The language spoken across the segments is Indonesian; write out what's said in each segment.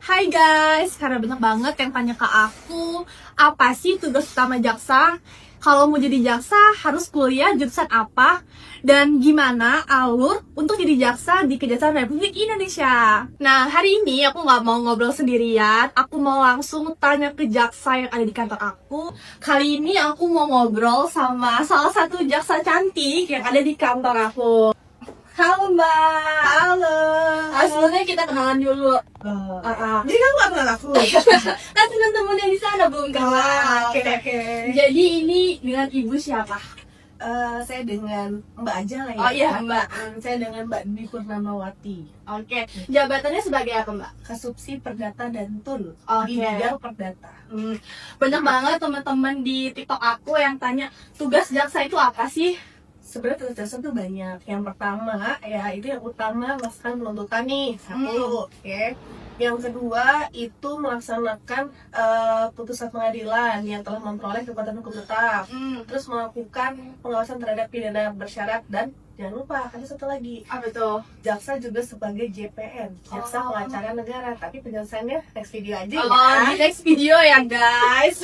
Hai guys, karena banyak banget yang tanya ke aku, apa sih tugas utama jaksa? Kalau mau jadi jaksa, harus kuliah jurusan apa? Dan gimana alur untuk jadi jaksa di Kejaksaan Republik Indonesia? Nah, hari ini aku nggak mau ngobrol sendirian, aku mau langsung tanya ke jaksa yang ada di kantor aku. Kali ini aku mau ngobrol sama salah satu jaksa cantik yang ada di kantor aku. Halo Mbak. Halo. Sebelumnya kita kenalan dulu. Jadi kamu gak kenal aku? Kan teman-teman yang di sana belum kenal. Oke. Jadi ini dengan ibu siapa? Saya dengan Mbak aja lah ya. Oh iya, Mbak. Saya dengan Mbak Dwi Purnamawati, Oke. Jabatannya sebagai apa Mbak? Kasubsi Perdata dan Tun Oke. di bidang perdata. Banyak banget teman-teman di TikTok aku yang tanya tugas jaksa itu apa sih? Sebenarnya tugas dasar tuh banyak. Yang pertama ya itu yang utama melaksanakan penuntutan nih satu, oke. Yang kedua itu melaksanakan putusan pengadilan yang telah memperoleh kekuatan hukum tetap. Terus melakukan pengawasan terhadap pidana bersyarat dan jangan lupa ada satu lagi. Apa tuh? Jaksa juga sebagai JPN, Jaksa Pengacara Negara, tapi penjelasannya next video aja Oh, ya. di next video ya guys.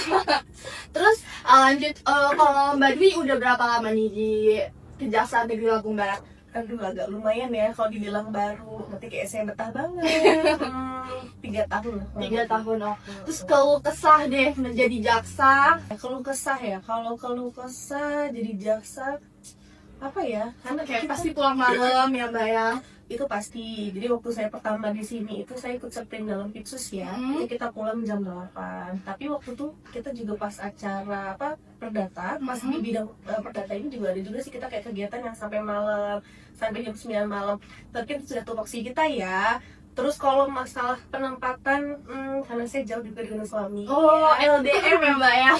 Terus lanjut, kalau Mbak Dwi udah berapa lama nih di Kejaksaan Negeri Lampung Barat? Aduh agak lumayan ya kalau dibilang baru, nanti kayak saya betah banget. 3 tahun lah. 3 tahun oh. Terus kalau kesah deh menjadi jaksa. Kalau keluh kesah jadi jaksa apa ya? Karena Kayak kita pasti pulang malam ya Mbak ya. itu pasti. Jadi waktu saya pertama di sini itu saya ikut sertain dalam Pitsus ya. Jadi kita pulang jam 8. Tapi waktu itu kita juga pas acara perdata, pas di bidang perdata ini juga ada juga sih kita kayak kegiatan yang sampai malam, sampai jam 9 malam. Tapi itu sudah tupoksi kita ya. Terus kalau masalah penempatan, karena saya jauh juga dengan suami. Oh, LDM ya Mbak ya.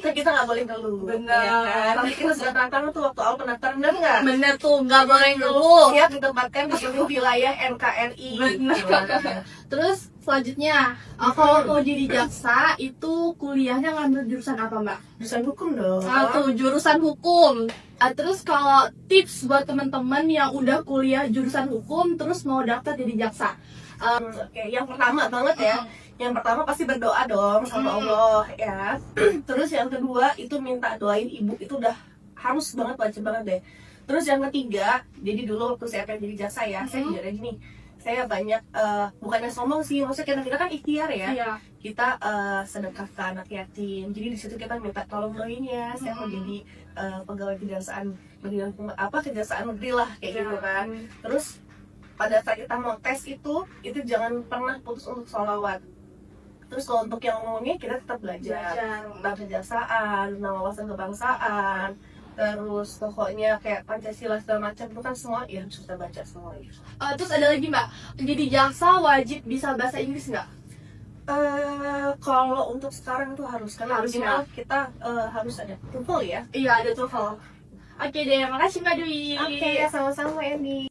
Kan kita nggak boleh ngeluh. Benar. Ya kan? Tapi kita sudah tantangan tuh waktu awal pendaftaran, benar nggak? Bener tuh, nggak boleh ngeluh. Siap ditempatkan di seluruh wilayah NKRI. Benar. Nah, Terus selanjutnya, kalau mau jadi jaksa itu kuliahnya ngambil jurusan apa Mbak? jurusan hukum dong. Satu jurusan hukum. Terus kalau tips buat teman-teman yang udah kuliah jurusan hukum terus mau daftar jadi jaksa. Oke, yang pertama banget ya. Yang pertama pasti berdoa dong sama Allah ya. Terus yang kedua itu minta doain ibu, itu udah harus banget, wajib banget deh. Terus yang ketiga, jadi dulu waktu saya pengen jadi jaksa ya, saya jujur aja gini, saya banyak bukannya sombong sih, maksudnya kita kan ikhtiar ya. Iya. Kita sedekah ke anak yatim. Jadi di situ kita minta tolong doain ya, saya mau jadi pegawai kejaksaan negeri, kejaksaan negeri lah kayak gitu kan. Terus pada saat kita mau tes itu jangan pernah putus untuk sholawat. Terus kalau untuk yang umumnya kita tetap belajar tentang kejaksaan, tentang wawasan kebangsaan, terus pokoknya kayak Pancasila segala macam itu kan semua ya harus kita baca semua gitu. Terus ada lagi Mbak, jadi jaksa wajib bisa bahasa Inggris nggak? Kalau untuk sekarang tuh harus, karena Harus original kita harus ada TOEFL ya. Iya ada TOEFL. Oke deh, makasih Mbak Dwi. Oke, sama-sama Eni.